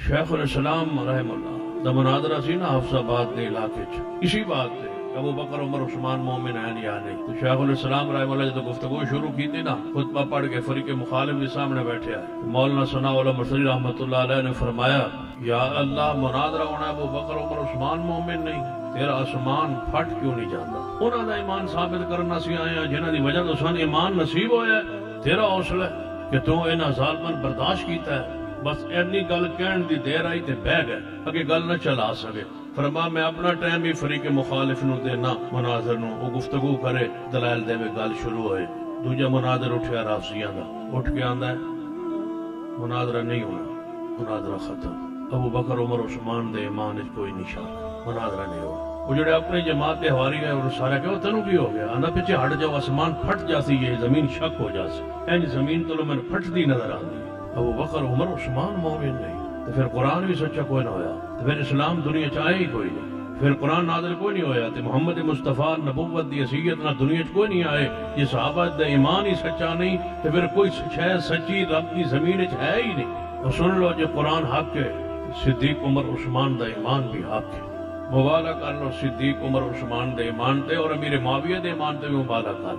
شیخ الاسلام رحم اللہ دا مناظرہ سی نا حفظ آباد دے علاقے چ اسی بات تے ابو بکر عمر عثمان مومن ہیں یا نہیں. تو شیخ الاسلام رحم اللہ جب گفتگو شروع کی تھی نا خطبہ پڑھ کے فریق مخالف بھی سامنے بیٹھے آئے. مولانا ثناء اللہ مرسلی رحمۃ اللہ علیہ نے فرمایا یا اللہ مناظرہ ہونا ابو بکر عمر عثمان مومن نہیں تیرا آسمان پھٹ کیوں نہیں جاتا. انہوں دا ایمان ثابت کرنا سی آئے ہیں جنہاں دی وجہ تو سان ایمان نصیب ہویا ہے. تیرا حوصلہ ہے کہ تو انہاں ظالمن برداشت کیتا ہے. بس اینی گل کہن دی دیر آئی تے بہ گئے اگے گل نہ چلا سکے. فرما میں اپنا ٹائم ہی فریق مخالف نو دینا مناظر نو وہ گفتگو کرے دلائل دے میں گل شروع ہوئے. دوجا مناظر اٹھیا رافضیاں دا اٹھ کے آندا ہے مناظرہ نہیں ہونا مناظرہ ختم. ابو بکر عمر عثمان دے ایمان وچ کوئی نشان مناظرہ نہیں ہونا. وہ جڑے اپنے جماعت دے حواری گئے اور سارا کہ تینوں کی ہو گیا آندا پیچھے ہٹ جاؤ آسمان پھٹ جاسی یہ زمین شک ہو جاسی. اینج زمین تو میں پھٹدی نظر آندی. ابو بکر عمر عثمان مومن نہیں تو پھر قرآن بھی سچا کوئی نہ ہویا تو پھر اسلام دنیا چاہے ہی کوئی نہیں. پھر قرآن نازل کوئی نہیں ہویا تو محمد مصطفیٰ نبوت دی حیثیت نہ دنیا چ کوئی نہیں آئے. یہ صحابہ دا ایمان ہی سچا نہیں تو پھر کوئی شے سچی رب کی زمین چ ہے ہی نہیں. اور سن لو جو قرآن حق ہے صدیق عمر عثمان دا ایمان بھی حق ہے. مبالغہ کر لو صدیق عمر عثمان دے ایمان تے اور امیر معاویہ دے ایمان تے بھی مبالغہ کر.